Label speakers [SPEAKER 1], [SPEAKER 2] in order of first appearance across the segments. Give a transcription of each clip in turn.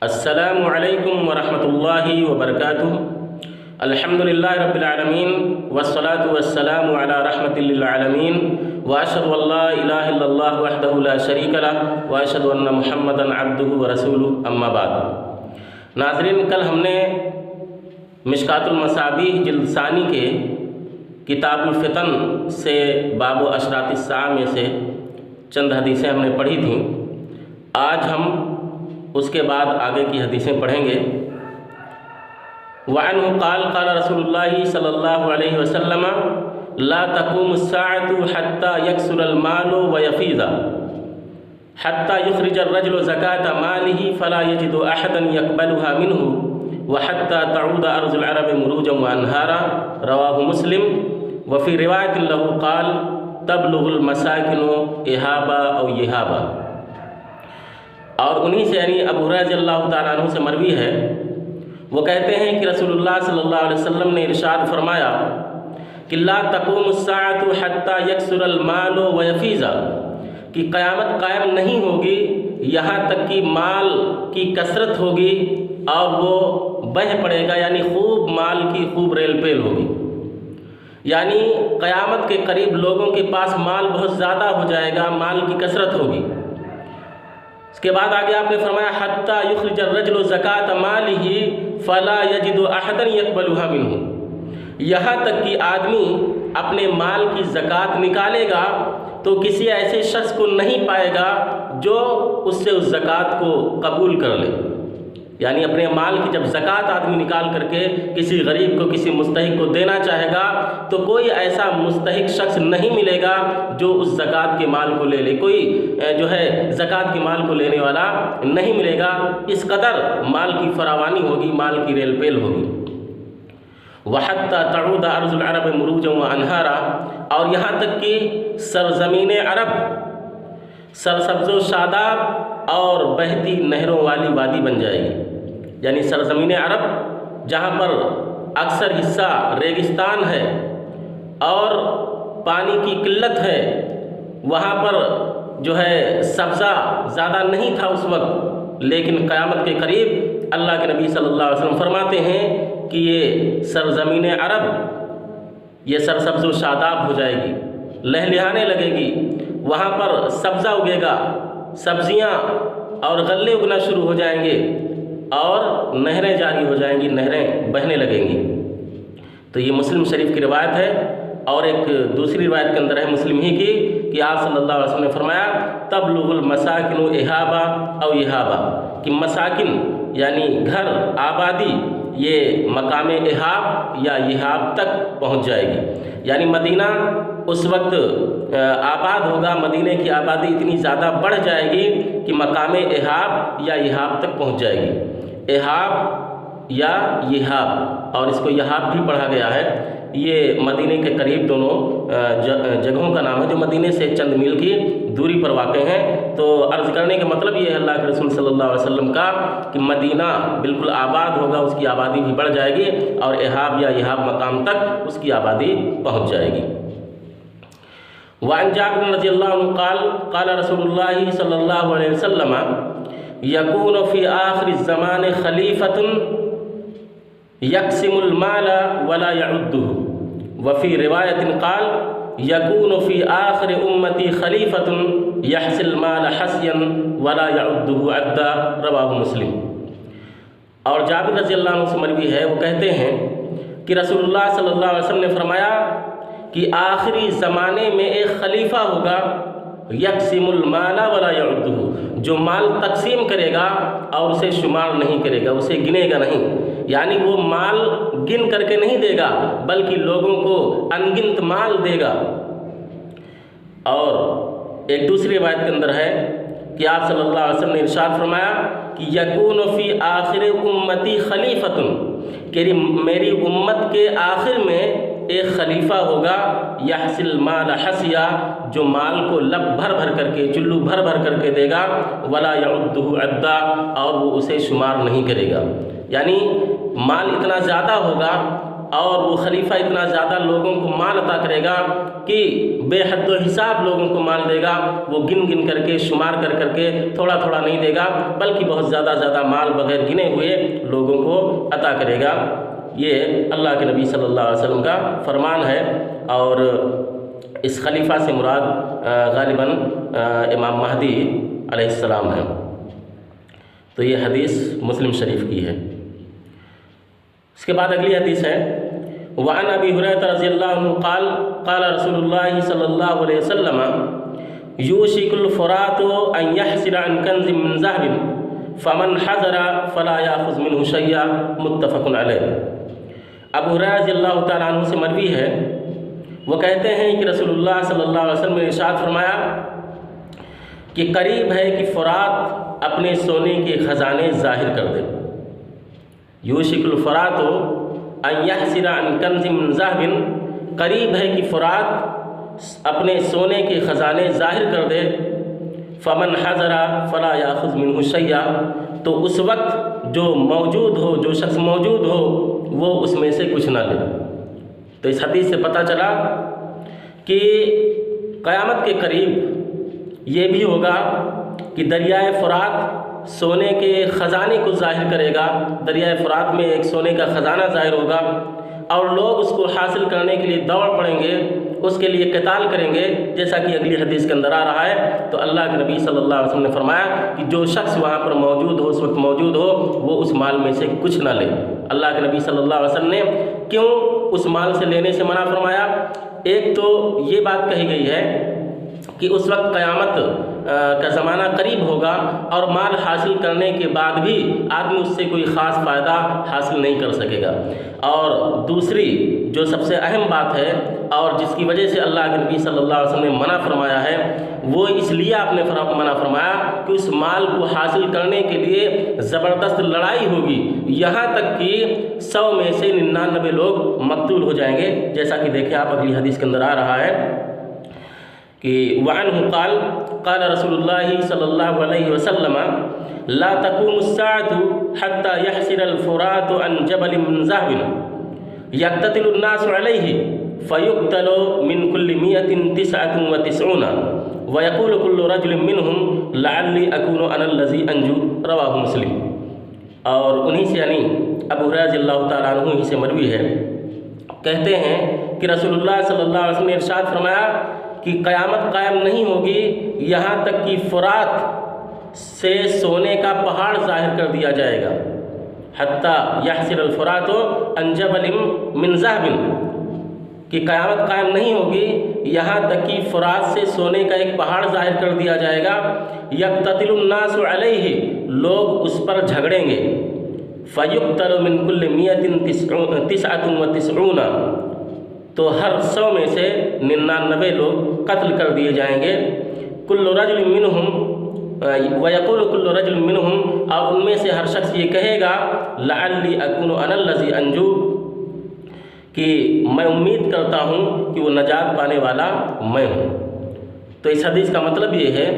[SPEAKER 1] السلام علیکم ورحمۃ اللہ وبرکاتہ۔ الحمدللہ رب العالمین والصلاة والسلام علی رحمۃ للعالمین واشهد ان لا الہ الا اللہ وحدہ لا شریک لہ واشهد ان محمدا عبدہ ورسولہ، اما بعد۔ ناظرین، کل ہم نے مشکاۃ المصابیح جلد ثانی کے کتاب الفتن سے باب و اشراط الساعہ میں سے چند حدیثیں ہم نے پڑھی تھیں۔ آج ہم اس کے بعد آگے کی حدیثیں پڑھیں گے۔ وعنہ قال قال رسول اللہ صلی اللہ علیہ وسلم لا تقوم الساعة حتى يكثر المال ويفيض حتى يخرج الرجل زكاة ماله فلا يجد أحدا يقبلها منه وحتى تعود أرض العرب مروجا وأنهارا، رواه مسلم۔ وفي رواية له قال تبلغ المساكن إهابا أو يهابا۔ اور انہی سے یعنی ابو ہریرہ رضی اللہ تعالیٰ عنہ سے مروی ہے، وہ کہتے ہیں کہ رسول اللہ صلی اللہ علیہ وسلم نے ارشاد فرمایا کہ لا تقوم الساعة حتى يكثر المال ويفيض، کہ قیامت قائم نہیں ہوگی یہاں تک کہ مال کی کثرت ہوگی اور وہ بہہ پڑے گا، یعنی خوب مال کی خوب ریل پیل ہوگی، یعنی قیامت کے قریب لوگوں کے پاس مال بہت زیادہ ہو جائے گا، مال کی کثرت ہوگی۔ اس کے بعد آگے آپ نے فرمایا حتی یخرج الرجل زکاۃ مالہ فلا یجد احدا یقبلها منہ، یہاں تک کہ آدمی اپنے مال کی زکوٰۃ نکالے گا تو کسی ایسے شخص کو نہیں پائے گا جو اس سے اس زکوٰۃ کو قبول کر لے، یعنی اپنے مال کی جب زکوٰۃ آدمی نکال کر کے کسی غریب کو کسی مستحق کو دینا چاہے گا تو کوئی ایسا مستحق شخص نہیں ملے گا جو اس زکوٰۃ کے مال کو لے لے، کوئی جو ہے زکوٰۃ کے مال کو لینے والا نہیں ملے گا، اس قدر مال کی فراوانی ہوگی، مال کی ریل پیل ہوگی۔ وَحَتَّى تَعُودَ أَرْضُ الْعَرَبِ مُرُوجًا وَأَنْهَارًا، اور یہاں تک کہ سرزمین عرب سرسبز و شاداب اور بہتی نہروں والی وادی بن جائے گی، یعنی سرزمین عرب جہاں پر اکثر حصہ ریگستان ہے اور پانی کی قلت ہے، وہاں پر جو ہے سبزہ زیادہ نہیں تھا اس وقت، لیکن قیامت کے قریب اللہ کے نبی صلی اللہ علیہ وسلم فرماتے ہیں کہ یہ سرزمین عرب یہ سرسبز و شاداب ہو جائے گی، لہلہانے لگے گی، وہاں پر سبزہ اگے گا، سبزیاں اور غلے اگنا شروع ہو جائیں گے اور نہریں جاری ہو جائیں گی، نہریں بہنے لگیں گی۔ تو یہ مسلم شریف کی روایت ہے، اور ایک دوسری روایت کے اندر ہے مسلم ہی کی کہ آپ صلی اللہ علیہ وسلم نے فرمایا تبلغ المساکن احابا او احابا، کہ مساکن یعنی گھر، آبادی، یہ مقام احاب یا احاب تک پہنچ جائے گی، یعنی مدینہ اس وقت آباد ہوگا، مدینہ کی آبادی اتنی زیادہ بڑھ جائے گی کہ مقام احاب یا احاب تک پہنچ جائے گی۔ احاب یا یحاب، اور اس کو یحاب بھی پڑھا گیا ہے، یہ مدینہ کے قریب دونوں جگہوں کا نام ہے جو مدینہ سے چند میل کی دوری پر واقع ہیں۔ تو عرض کرنے کا مطلب یہ ہے اللہ کے رسول صلی اللہ علیہ وسلم کا کہ مدینہ بالکل آباد ہوگا، اس کی آبادی بھی بڑھ جائے گی اور احاب یا یحاب مقام تک اس کی آبادی پہنچ جائے گی۔ وعن جابر رضی اللہ عنہ قال قال رسول اللہ صلی اللہ علیہ وسلم یکون فی آخر الزمان خلیفۃ یقسم المال ولا یعدہ، وفی روایت قال یکون فی آخر امتی خلیفۃ یحصی المال حصیا ولا یعدہ عدا، رواہ مسلم۔ اور جابر رضی اللہ عنہ سے مروی ہے، وہ کہتے ہیں کہ رسول اللہ صلی اللہ علیہ وسلم نے فرمایا کہ آخری زمانے میں ایک خلیفہ ہوگا یقسم المال ولا یعدہ، جو مال تقسیم کرے گا اور اسے شمار نہیں کرے گا، اسے گنے گا نہیں، یعنی وہ مال گن کر کے نہیں دے گا بلکہ لوگوں کو انگنت مال دے گا۔ اور ایک دوسری روایت کے اندر ہے کہ آپ صلی اللہ علیہ وسلم نے ارشاد فرمایا کہ یکون فی آخر امتی خلیفۃ، کہ میری امت کے آخر میں ایک خلیفہ ہوگا یحصی المال حصیا، جو مال کو لب بھر بھر کر کے، چلو بھر بھر کر کے دے گا، ولا یعدہ عدا، اور وہ اسے شمار نہیں کرے گا، یعنی مال اتنا زیادہ ہوگا اور وہ خلیفہ اتنا زیادہ لوگوں کو مال عطا کرے گا کہ بے حد و حساب لوگوں کو مال دے گا، وہ گن گن کر کے شمار کر کر کے تھوڑا تھوڑا نہیں دے گا، بلکہ بہت زیادہ مال بغیر گنے ہوئے لوگوں کو عطا کرے گا۔ یہ اللہ کے نبی صلی اللہ علیہ وسلم کا فرمان ہے، اور اس خلیفہ سے مراد غالباً امام مہدی علیہ السلام ہے۔ تو یہ حدیث مسلم شریف کی ہے۔ اس کے بعد اگلی حدیث ہے، وعن ابی ہریرہ رضی اللہ عنہ قال قال رسول اللہ صلی اللہ علیہ وسلم یوشک الفرات ان یحسر عن کنز من ذهب فمن حضر فلا یاخذ منه شیئا، متفق علیہ۔ ابو ہریرہ رضی اللہ تعالیٰ عنہ سے مروی ہے، وہ کہتے ہیں کہ رسول اللہ صلی اللہ علیہ وسلم نے ارشاد فرمایا کہ قریب ہے کہ فرات اپنے سونے کے خزانے ظاہر کر دے۔ یوشک الفرات ان یحسر عن کنز من ذهب، قریب ہے کہ فرات اپنے سونے کے خزانے ظاہر کر دے۔ فمن حضر فلا یاخذ منه شیئا، تو اس وقت جو موجود ہو، جو شخص موجود ہو، وہ اس میں سے کچھ نہ لے۔ تو اس حدیث سے پتہ چلا کہ قیامت کے قریب یہ بھی ہوگا کہ دریائے فرات سونے کے خزانے کو ظاہر کرے گا۔ دریائے فرات میں ایک سونے کا خزانہ ظاہر ہوگا، اور لوگ اس کو حاصل کرنے کے لیے دوڑ پڑیں گے، اس کے لیے قتال کریں گے، جیسا کہ اگلی حدیث کے اندر آ رہا ہے۔ تو اللہ کے نبی صلی اللہ علیہ وسلم نے فرمایا کہ جو شخص وہاں پر موجود ہو، اس وقت موجود ہو، وہ اس مال میں سے کچھ نہ لے۔ اللہ کے نبی صلی اللہ علیہ وسلم نے کیوں اس مال سے لینے سے منع فرمایا؟ ایک تو یہ بات کہی گئی ہے کہ اس وقت قیامت کا زمانہ قریب ہوگا، اور مال حاصل کرنے کے بعد بھی آدمی اس سے کوئی خاص فائدہ حاصل نہیں کر سکے گا۔ اور دوسری جو سب سے اہم بات ہے، اور جس کی وجہ سے اللہ کے نبی صلی اللہ علیہ وسلم نے منع فرمایا ہے، وہ اس لیے آپ نے منع فرمایا کہ اس مال کو حاصل کرنے کے لیے زبردست لڑائی ہوگی، یہاں تک کہ 100 میں سے 99 لوگ مقتول ہو جائیں گے، جیسا کہ دیکھیں آپ اگلی حدیث کے اندر آ رہا ہے کہ وعنہ قال قال رسول اللہ صلی اللہ علیہ وسلم لا تقوم الساعة حتى يحسر الفرات عن جبل من ذهب يقتتل الناس عليه فيقتل من كل 199 ويقول كل رجل منهم لعلي أكون أنا الذي أنجو، رواہ مسلم۔ اور انہی سے یعنی ابو ہریرہ رضی اللہ تعالیٰ عنہ ہی سے مروی ہے، کہتے ہیں کہ رسول اللہ صلی اللہ علیہ وسلم نے ارشاد فرمایا کہ قیامت قائم نہیں ہوگی یہاں تک کہ فرات سے سونے کا پہاڑ ظاہر کر دیا جائے گا۔ حتیٰ یحسر الفرات عن جبل من ذهب، کہ قیامت قائم نہیں ہوگی یہاں تک کہ فرات سے سونے کا ایک پہاڑ ظاہر کر دیا جائے گا۔ یقتتل الناس علیہ، لوگ اس پر جھگڑیں گے۔ فیقتل من کل 199، تو ہر 100 میں سے 99 لوگ قتل کر دیے جائیں گے۔ کل رجل منہم ویقول کل رجل منہم، اور ان میں سے ہر شخص یہ کہے گا لعلی اکون انا الذی انجو، کہ میں امید کرتا ہوں کہ وہ نجات پانے والا میں ہوں۔ تو اس حدیث کا مطلب یہ ہے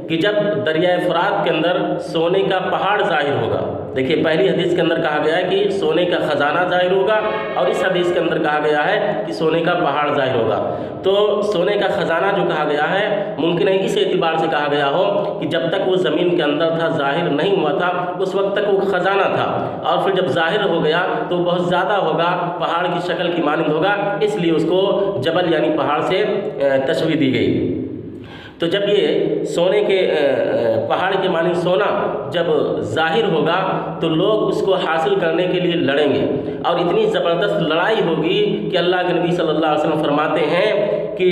[SPEAKER 1] کہ جب دریائے فرات کے اندر سونے کا پہاڑ ظاہر ہوگا، دیکھیے پہلی حدیث کے اندر کہا گیا ہے کہ سونے کا خزانہ ظاہر ہوگا، اور اس حدیث کے اندر کہا گیا ہے کہ سونے کا پہاڑ ظاہر ہوگا۔ تو سونے کا خزانہ جو کہا گیا ہے، ممکن ہے اس اعتبار سے کہا گیا ہو کہ جب تک وہ زمین کے اندر تھا، ظاہر نہیں ہوا تھا، اس وقت تک وہ خزانہ تھا، اور پھر جب ظاہر ہو گیا تو بہت زیادہ ہوگا، پہاڑ کی شکل کی مانند ہوگا، اس لیے اس کو جبل یعنی پہاڑ سے تشبیہ دی گئی۔ تو جب یہ سونے کے پہاڑ کے مانند سونا جب ظاہر ہوگا تو لوگ اس کو حاصل کرنے کے لیے لڑیں گے، اور اتنی زبردست لڑائی ہوگی کہ اللہ کے نبی صلی اللہ علیہ وسلم فرماتے ہیں کہ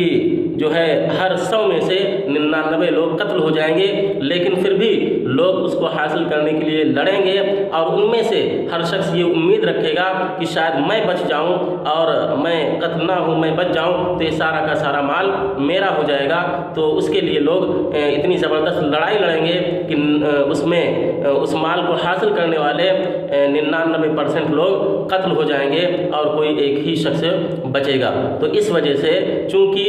[SPEAKER 1] جو ہے ہر 100 میں سے 99 لوگ قتل ہو جائیں گے، لیکن پھر بھی لوگ اس کو حاصل کرنے کے لیے لڑیں گے، اور ان میں سے ہر شخص یہ امید رکھے گا کہ شاید میں بچ جاؤں اور میں قتل نہ ہوں، میں بچ جاؤں تو یہ سارا کا سارا مال میرا ہو جائے گا۔ تو اس کے لیے لوگ اتنی زبردست لڑائی لڑیں گے کہ اس میں اس مال کو حاصل کرنے والے 99% لوگ قتل ہو جائیں گے، اور کوئی ایک ہی شخص بچے گا۔ تو اس وجہ سے چونکہ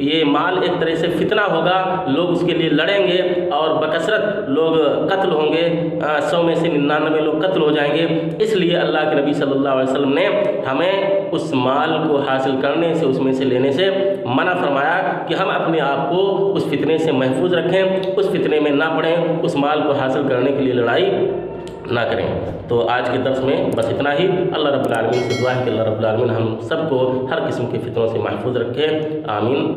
[SPEAKER 1] یہ مال ایک طرح سے فتنہ ہوگا، لوگ اس کے لیے لڑیں گے اور بکثرت لوگ قتل ہوں گے، 100 میں سے 99 لوگ قتل ہو جائیں گے۔ اس لیے اللہ کے نبی صلی اللہ علیہ وسلم نے ہمیں اس مال کو حاصل کرنے سے، اس میں سے لینے سے منع فرمایا کہ ہم اپنے آپ کو اس فتنے سے محفوظ رکھیں، اس فتنے میں نہ پڑیں، اس مال کو حاصل کرنے کے لیے لڑائی نہ کریں۔ تو آج کے درس میں بس اتنا ہی۔ اللہ رب العالمین سے دعا ہے کہ اللہ رب العالمین ہم سب کو ہر قسم کے فتنوں سے محفوظ رکھے، آمین۔